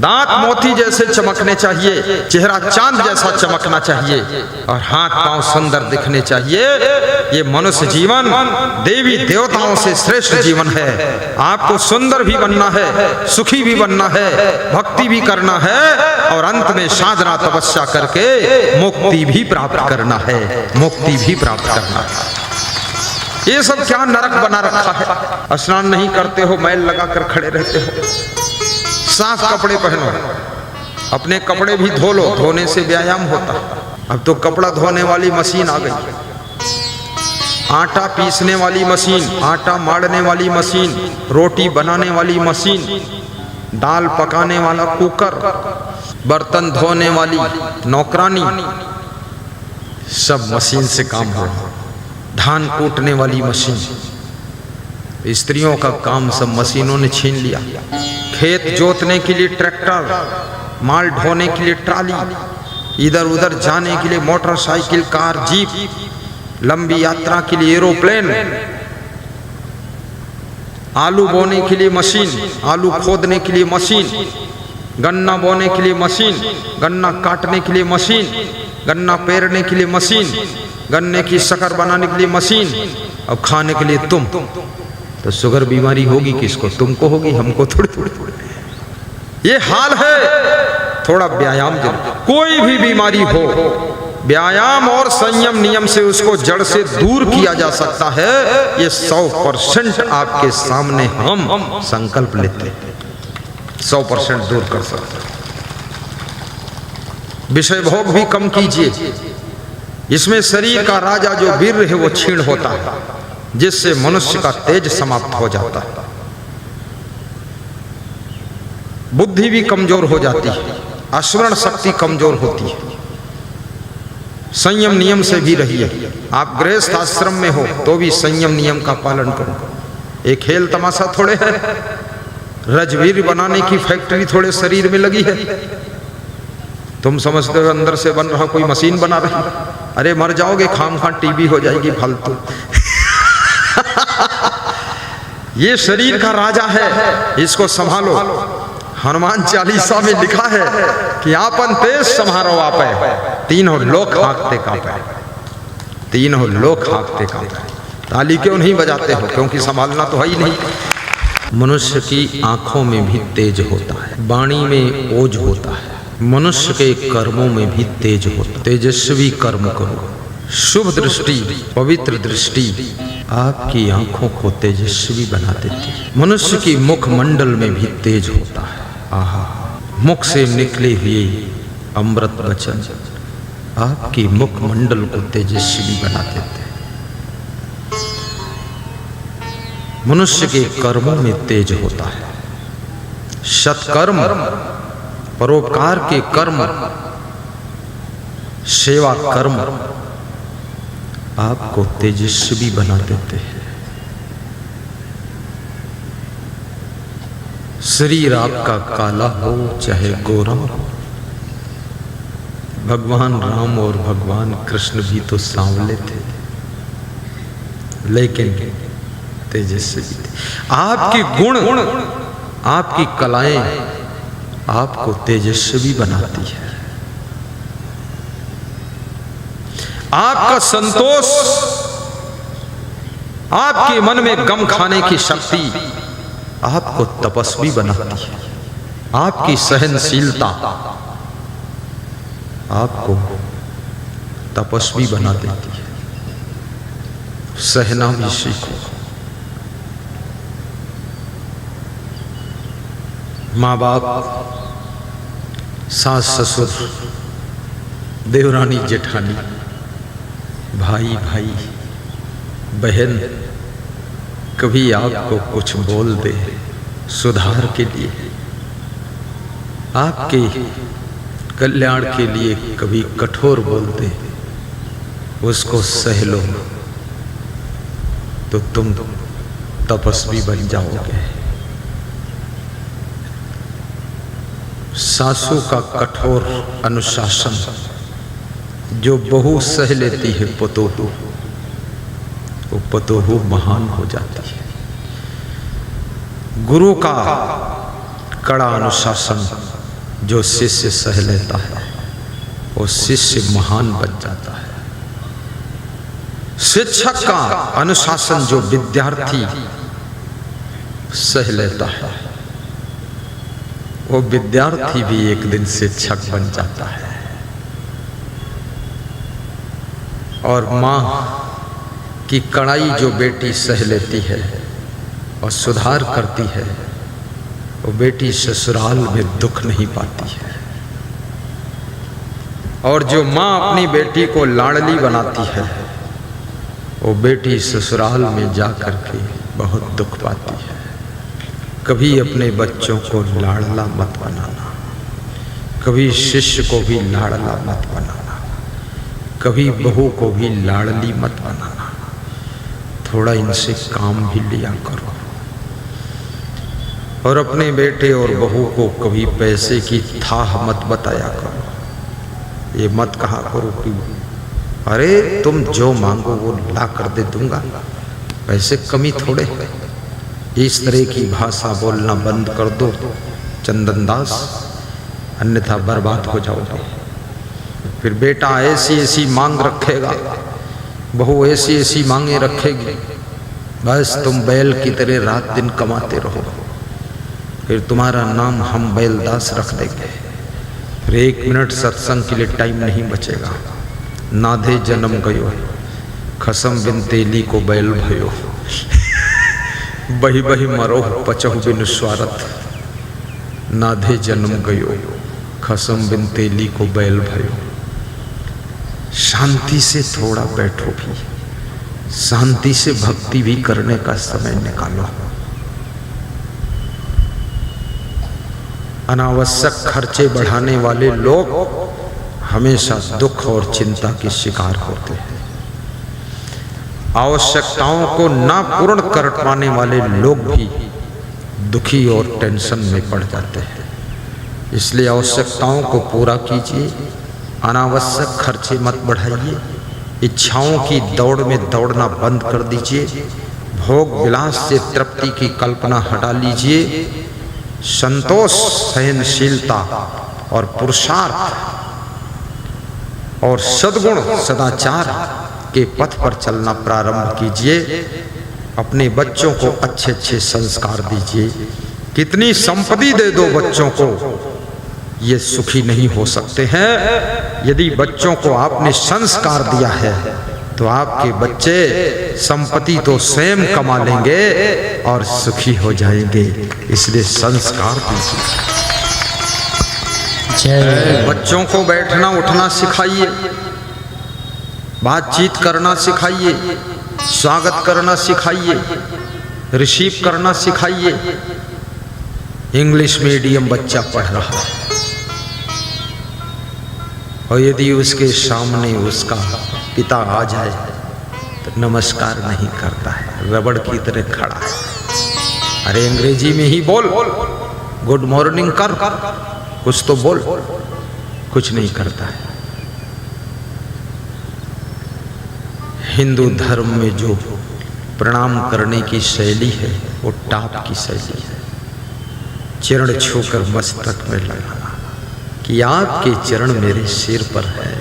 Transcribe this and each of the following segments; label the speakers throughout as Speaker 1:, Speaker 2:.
Speaker 1: दांत मोती जैसे चमकने चाहिए, चेहरा चांद जैसा चमकना चाहिए और हाथ पांव सुंदर दिखने चाहिए। ये मनुष्य जीवन देवी देवताओं से श्रेष्ठ जीवन है। आपको सुंदर भी बनना है, सुखी भी बनना है, भक्ति भी करना है और अंत में साधना तपस्या करके मुक्ति भी प्राप्त करना है, मुक्ति भी प्राप्त करना है। ये सब क्या नरक बना रखा है। स्नान नहीं करते हो, मैल लगाकर खड़े रहते हो, साफ कपड़े पहनो, अपने कपड़े भी धो लो, धोने से व्यायाम होता है। अब तो कपड़ा धोने वाली मशीन आ गई, आटा पीसने वाली मशीन, आटा मारने वाली मशीन, रोटी बनाने वाली मशीन, दाल पकाने वाला कुकर, बर्तन धोने वाली नौकरानी, सब मशीन से काम हो रहा। धान कूटने वाली मशीन, स्त्रियों का काम सब मशीनों ने छीन लिया। खेत जोतने के लिए ट्रैक्टर, माल ढोने के लिए ट्राली, इधर उधर जाने के लिए मोटरसाइकिल, कार, जीप, लंबी यात्रा के लिए एरोप्लेन, आलू बोने के लिए मशीन, आलू खोदने के लिए मशीन, गन्ना बोने के लिए मशीन, गन्ना काटने के लिए मशीन, गन्ना पेरने के लिए मशीन, गन्ने की शक्कर बनाने के लिए मशीन, और खाने के लिए तुम। तो शुगर बीमारी होगी किसको? तुमको होगी, हमको थोड़ी थोड़ी। ये हाल है। थोड़ा व्यायाम जरूर। कोई भी बीमारी हो, व्यायाम और संयम नियम से उसको जड़ से दूर किया जा सकता है। ये 100% आपके सामने हम संकल्प लेते हैं, 100% दूर कर सकते हैं। विषय भोग भी कम कीजिए। इसमें शरीर का राजा जो वीर है वो क्षीण होता है, जिससे मनुष्य का तेज समाप्त हो जाता है, बुद्धि भी कमजोर हो जाती है, स्मरण शक्ति कमजोर होती है। संयम नियम से भी रहिए। आप गृहस्थ आश्रम में हो तो भी संयम नियम का पालन करो। एक खेल तमाशा थोड़े है, रजवीर बनाने की फैक्ट्री थोड़े शरीर में लगी है। तुम समझते हो अंदर से बन रहा कोई मशीन बना रही। अरे मर जाओगे, खाम खां टीबी हो जाएगी फालतू। ये शरीर का राजा है, इसको संभालो। हनुमान चालीसा में लिखा है कि आपन तेज संभारो आपे, तीनों लोक हाँकते कांपे, तीनों लोक हाँकते कांपे। ताली क्यों नहीं बजाते हो? क्योंकि संभालना तो है ही नहीं। मनुष्य की आंखों में भी तेज होता है, वाणी में ओज होता है, मनुष्य के कर्मों में भी तेज होता है। तेजस्वी कर्म करो। शुभ दृष्टि, पवित्र दृष्टि आपकी आंखों को तेजस्वी बना देती है। मनुष्य की मुख मंडल में भी तेज होता है। आहा, मुख से निकले हुए अमृत वचन आपकी मुख मंडल को तेजस्वी बना देते हैं। मनुष्य के कर्मों में तेज होता है। सत्कर्म, परोपकार के कर्म, सेवा कर्म आपको तेजस्वी बना देते हैं। शरीर आपका काला हो चाहे गोरा हो, भगवान राम और भगवान कृष्ण भी तो सांवले थे, लेकिन तेजस्वी थे। आपके गुण, आपकी कलाएं आपको तेजस्वी बनाती है। आपका संतोष, आपके मन में गम खाने की शक्ति आपको तपस्वी बनाती है। आपकी सहनशीलता आपको तपस्वी बना देती है। सहना भी सीखो। माँ बाप, सास ससुर, देवरानी जेठानी, भाई भाई, बहन कभी आपको कुछ बोल दे सुधार के लिए, आपके कल्याण के लिए कभी कठोर बोल दे, उसको सह लो तो तुम तपस्वी बन जाओगे। सासू का कठोर अनुशासन जो बहू सह लेती है पतोहू, वो पतोहू महान हो जाती है। गुरु का कड़ा अनुशासन जो शिष्य सह लेता है वो शिष्य महान बन जाता है। शिक्षक का अनुशासन जो विद्यार्थी सह लेता है वो विद्यार्थी भी एक दिन शिक्षक बन जाता है। और माँ की कड़ाई जो बेटी सह लेती है और सुधार करती है वो बेटी ससुराल में दुख नहीं पाती है। और जो माँ अपनी बेटी को लाडली बनाती है वो बेटी ससुराल में जाकर के बहुत दुख पाती है। कभी अपने बच्चों को लाडला मत बनाना, कभी शिष्य को भी लाडला मत बनाना, कभी बहू को भी लाडली मत बनाना। थोड़ा इनसे काम भी लिया करो। और अपने बेटे और बहू को कभी पैसे की थाह मत बताया करो। ये मत कहा करो कि अरे तुम जो मांगो वो ला कर दे दूंगा, पैसे कमी थोड़े है। इस तरह की भाषा बोलना बंद कर दो चंदन दास, अन्यथा बर्बाद हो जाओगे। फिर बेटा ऐसी ऐसी मांग रखेगा, बहू ऐसी ऐसी मांगे रखेगी, बस तुम बैल की तरह रात दिन कमाते रहो। फिर तुम्हारा नाम हम बैलदास रख देंगे। फिर 1 मिनट सत्संग के लिए टाइम नहीं बचेगा। नाधे जन्म गयो खसम बिन तेली को बैल भयो, बही बही मरो पचहु बिन स्वार्थ। नाधे जन्म गयो खसम बिन तेली को बैल भयो। शांति से थोड़ा बैठो भी, शांति से भक्ति भी करने का समय निकालो। अनावश्यक खर्चे बढ़ाने वाले लोग हमेशा दुख और चिंता के शिकार होते हैं। आवश्यकताओं को ना पूर्ण कर पाने वाले लोग भी दुखी और टेंशन में पड़ जाते हैं। इसलिए आवश्यकताओं को पूरा कीजिए, अनावश्यक खर्चे मत बढ़ाइए, इच्छाओं की दौड़ में दौड़ना बंद कर दीजिए, भोग विलास से तृप्ति की कल्पना हटा लीजिए। संतोष, सहनशीलता और पुरुषार्थ और सद्गुण सदाचार के पथ पर चलना प्रारंभ कीजिए। अपने बच्चों को अच्छे अच्छे संस्कार दीजिए। कितनी संपत्ति दे दो बच्चों को, ये सुखी नहीं हो सकते हैं। यदि बच्चों को आपने संस्कार दिया है तो आपके बच्चे संपत्ति तो स्वयं कमा लेंगे और सुखी हो जाएंगे। इसलिए संस्कार दीजिए। बच्चों को बैठना उठना सिखाइए, बातचीत करना सिखाइए, स्वागत करना सिखाइए, रिसीव करना सिखाइए। इंग्लिश मीडियम बच्चा पढ़ रहा है और यदि उसके सामने उसका पिता आ जाए तो नमस्कार नहीं करता है, रबड़ की तरह खड़ा है। अरे अंग्रेजी में ही बोल, गुड मॉर्निंग कर, कुछ तो बोल, कुछ नहीं करता है। हिंदू धर्म में जो प्रणाम करने की शैली है वो टाप की शैली है। चरण छूकर मस्तक में लगाना कि आपके चरण मेरे सिर पर है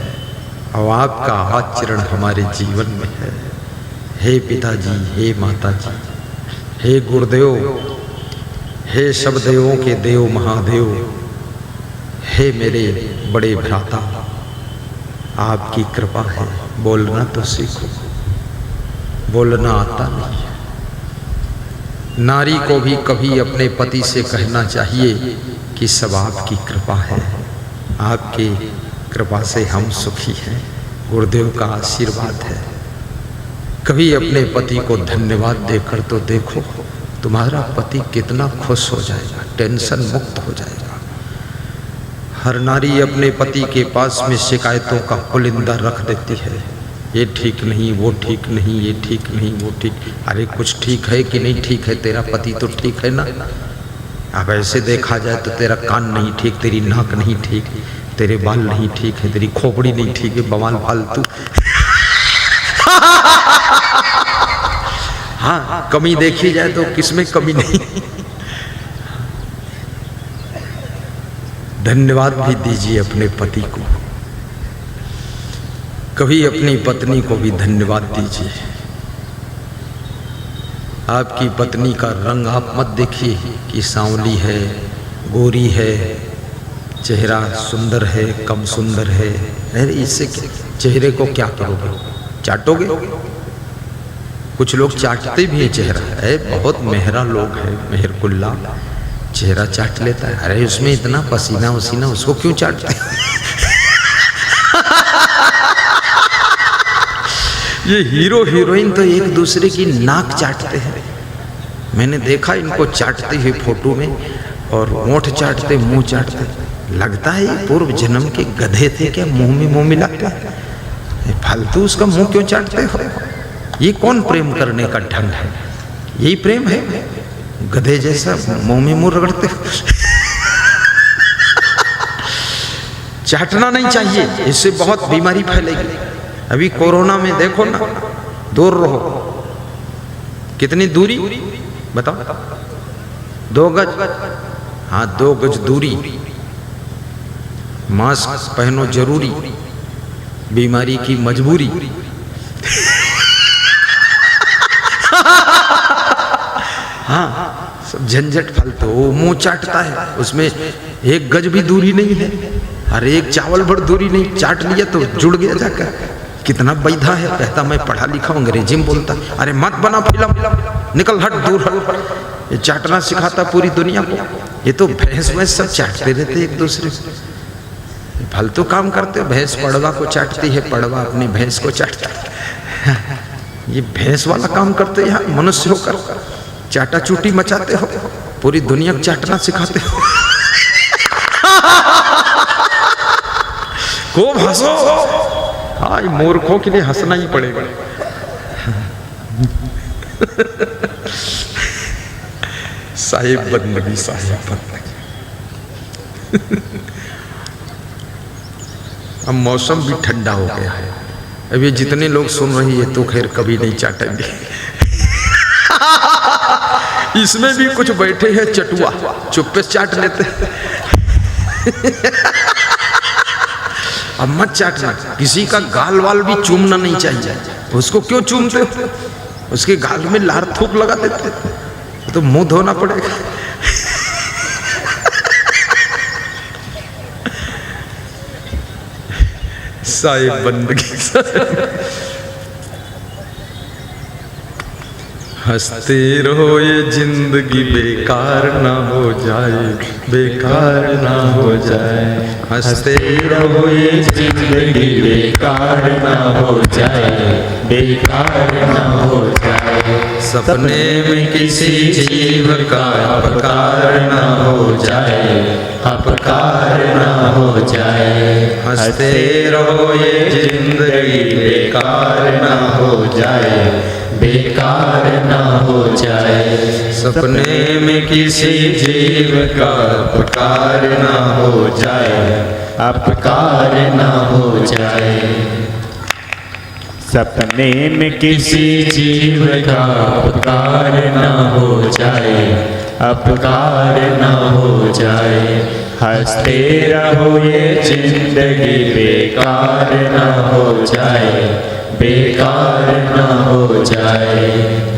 Speaker 1: और आपका आचरण हमारे जीवन में है। हे पिताजी, हे माताजी, हे गुरुदेव, हे सब देवों के देव महादेव, हे मेरे बड़े भ्राता, आपकी कृपा है। बोलना तो सीखो, बोलना आता नहीं है। नारी को भी कभी अपने पति से कहना चाहिए कि सब आपकी कृपा है, आपकी कृपा से हम सुखी हैं, गुरुदेव का आशीर्वाद है। कभी अपने पति को धन्यवाद देकर तो देखो, तुम्हारा पति कितना खुश हो जाएगा, टेंशन मुक्त हो जाएगा। हर नारी अपने पति के पास में शिकायतों का पुलिंदा रख देती है। ये ठीक नहीं, वो ठीक नहीं, ये ठीक नहीं, वो ठीक। अरे कुछ ठीक है कि नहीं ठीक है? तेरा पति तो ठीक है ना। अब ऐसे देखा जाए तो तेरा कान नहीं ठीक, तेरी नाक नहीं ठीक, तेरे बाल नहीं ठीक है, तेरी खोपड़ी नहीं ठीक है, बवाल फालतू। हाँ, कमी देखी जाए तो किसमें कमी नहीं। धन्यवाद भी दीजिए अपने पति को, कभी अपनी पत्नी को भी धन्यवाद दीजिए। आपकी पत्नी का रंग आप मत देखिए कि सांवली है, गोरी है, चेहरा सुंदर है, कम सुंदर है। अरे इससे चेहरे को क्या करोगे, चाटोगे? कुछ लोग चाटते भी हैं चेहरा। है बहुत मेहरा लोग है, मेहरकुल्ला, चेहरा चाट लेता है। अरे उसमें इतना पसीना वसीना, उसको क्यों चाटते? ये हीरो हीरोइन तो एक दूसरे की नाक चाटते हैं। मैंने देखा इनको चाटते हुए फोटो में, और होंठ चाटते, मुंह चाटते। लगता है ये पूर्व जन्म के गधे थे क्या, मुंह में मुंह मिलाते हैं। फालतू उसका मुंह क्यों चाटते हो? ये कौन प्रेम करने का ढंग है? यही प्रेम है? गधे जैसा मुंह में मुंह रगड़ते हो। चाटना नहीं चाहिए, इससे बहुत बीमारी फैलेगी। अभी कोरोना में देखो ना, दूर रहो। कितनी दूरी बताओ? 2 गज। हाँ, 2 गज दूरी। मास्क पहनो जरूरी, बीमारी की मजबूरी। हाँ, सब झंझट फालतू। वो मुंह चाटता है, उसमें 1 गज भी दूरी नहीं है। अरे 1 चावल भर दूरी नहीं, चाट लिया तो जुड़ गया जाकर। कितना बैधा है, कहता मैं पढ़ा लिखा हूँ, अंग्रेजी में बोलता। अरे मत बना फिल्म, निकल हट, दूर हट। ये चाटना सिखाता पूरी दुनिया को। ये तो भैंस वैंस सब चाटते रहते एक दूसरे को। फालतू काम करते। भैंस पड़वा को चाटती है, पड़वा अपनी भैंस को चाटता है। ये भैंस वाला काम करते यहाँ मनुष्य होकर चाटा चूटी मचाते हो, पूरी दुनिया को चाटना सिखाते हो। खूब हंसो। हाँ, मूर्खों के लिए हंसना ही पड़ेगा। साहिब बंदगी, साहिब बंदगी। अब मौसम भी ठंडा हो गया है। अब ये जितने लोग सुन रही है तो खैर कभी नहीं चाटेंगे। इसमें भी कुछ बैठे हैं चटुआ, चुप्पे से चाट लेते। अब मत चाटना। किसी का गाल वाल भी चूमना नहीं चाहिए। उसको क्यों चूमते हो? उसके गाल में लार थूक लगा देते, तो मुंह धोना पड़ेगा। साहिब बंदगी। हंसते रहो ये जिंदगी बेकार ना हो जाए, बेकार ना हो जाए। हंसते रहो ये
Speaker 2: जिंदगी बेकार ना हो जाए, बेकार ना हो जाए।
Speaker 1: सपने में किसी जीव का
Speaker 2: अपकार ना हो जाए, अपकार ना हो जाए।
Speaker 1: हंसते रहो ये जिंदगी
Speaker 2: बेकार ना हो जाए, बेकार ना हो जाए।
Speaker 1: सपने में किसी
Speaker 2: जीव का अपकार ना हो जाए, अपकार ना हो जाए। सपने में किसी जीव का अपकार ना हो जाए, अपकार ना हो जाए। हंसते रहो ये जिंदगी बेकार ना हो जाए, बेकार ना हो जाए।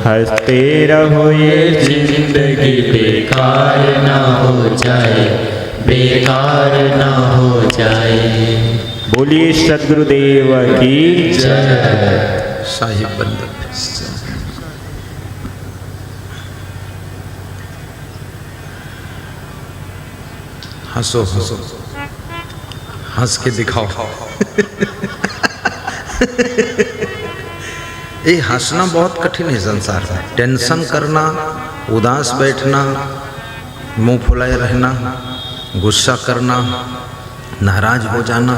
Speaker 2: हंसते रहो ये जिंदगी बेकार ना हो जाए, बेकार ना हो जाए। बोलिए सद्गुरुदेव की जय।
Speaker 1: साहिब बंदगी। हंसो हंसो, हंस के दिखाओ। ये हंसना बहुत कठिन है संसार में। टेंशन करना, उदास बैठना, मुंह फुलाए रहना, गुस्सा करना, नाराज हो जाना,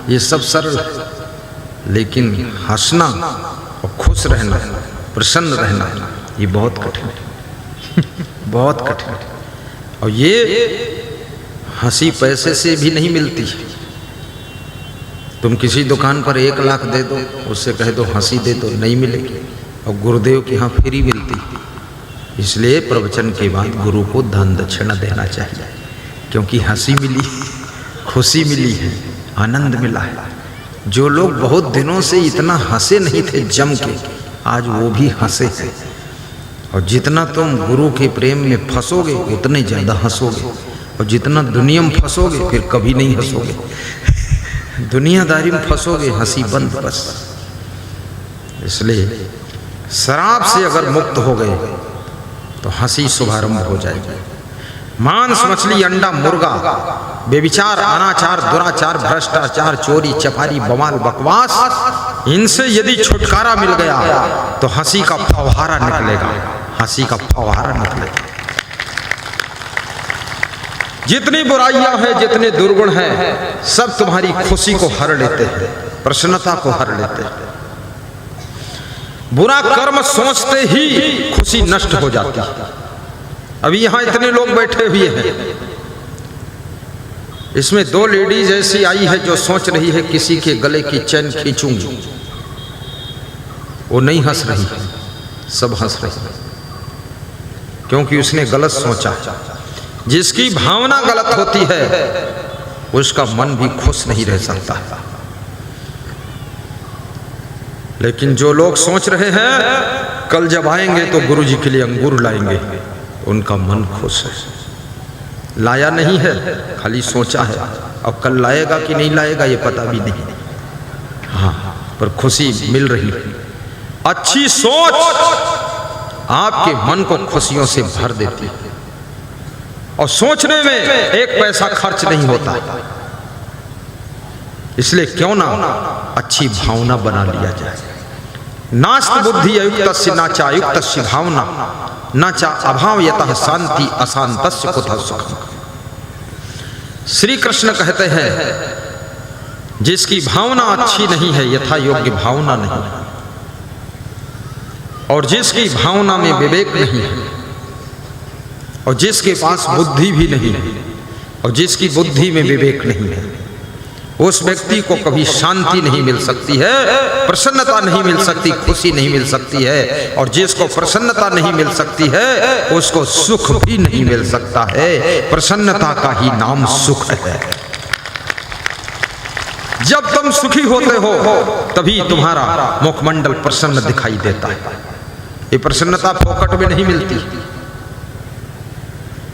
Speaker 1: ये सब सरल है। लेकिन हंसना और खुश रहना, प्रसन्न रहना, ये बहुत कठिन है। बहुत कठिन है। और ये हंसी पैसे से भी नहीं मिलती। तुम किसी दुकान पर 1 लाख दे दो, उससे कह दो हंसी दे दो, नहीं मिलेगी। और गुरुदेव के यहाँ फ्री मिलती। इसलिए प्रवचन के बाद गुरु को धन दक्षिणा देना चाहिए, क्योंकि हंसी मिली। खुशी मिली है, आनंद मिला है। जो लोग बहुत दिनों से इतना हंसे नहीं थे जम के, आज वो भी हंसे हैं। और जितना तुम गुरु के प्रेम में फंसोगे उतने ज़्यादा हंसोगे, और जितना दुनिया में फंसोगे फिर कभी नहीं हंसोगे। दुनियादारी में फंसोगे, हंसी बंद बस। इसलिए शराब से अगर मुक्त हो गए तो हंसी शुभारंभ हो जाएगी। मांस, मछली, अंडा, मुर्गा, बेविचार, अनाचार, दुराचार, भ्रष्टाचार, चोरी, चपारी, बवाल, बकवास, इनसे यदि छुटकारा मिल गया तो हंसी का फव्वारा निकलेगा, हंसी का फव्वारा निकलेगा। जितनी बुराइयां हैं, जितने दुर्गुण हैं, सब तुम्हारी खुशी को हर लेते हैं, प्रसन्नता को हर लेते हैं। बुरा कर्म सोचते ही खुशी नष्ट हो जाती है। अभी यहां इतने लोग बैठे हुए हैं, इसमें 2 लेडीज ऐसी आई है जो सोच रही है किसी के गले की चैन खींचूंगी। वो नहीं हंस रही है, सब हंस रही है, क्योंकि उसने गलत सोचा। जिसकी भावना गलत होती है उसका मन भी खुश नहीं रह सकता। लेकिन जो लोग सोच रहे हैं कल जब आएंगे तो गुरु जी के लिए अंगूर लाएंगे, उनका मन खुश है। लाया नहीं है, खाली सोचा है। अब कल लाएगा कि नहीं लाएगा ये पता भी नहीं, हाँ, पर खुशी मिल रही है। अच्छी सोच आपके मन को खुशियों से भर देती है, और सोचने में 1 पैसा खर्च नहीं होता। इसलिए क्यों ना अच्छी भावना बना लिया जाए। नास्त बुद्धि अयुक्तस्य न चायुक्तस्य भावना, न चा अभावयतः शांति अशांतस्य कुतः सुखम्। श्री कृष्ण कहते हैं जिसकी भावना अच्छी नहीं है, यथा योग्य भावना नहीं, और जिसकी भावना में विवेक नहीं है, और जिसके पास बुद्धि भी नहीं है, और जिसकी बुद्धि में विवेक नहीं है, उस व्यक्ति को कभी शांति नहीं मिल सकती है, प्रसन्नता नहीं मिल सकती, खुशी नहीं मिल सकती है। और जिसको प्रसन्नता नहीं मिल सकती है उसको सुख भी नहीं मिल सकता है। प्रसन्नता का ही नाम सुख है। जब तुम सुखी होते हो तभी तुम्हारा मुखमंडल प्रसन्न दिखाई देता है। ये प्रसन्नता फोकट में नहीं मिलती।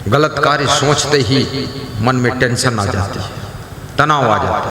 Speaker 1: गलत कार्य सोचते ही मन में टेंशन आ जाती है, तनाव आ जाता है।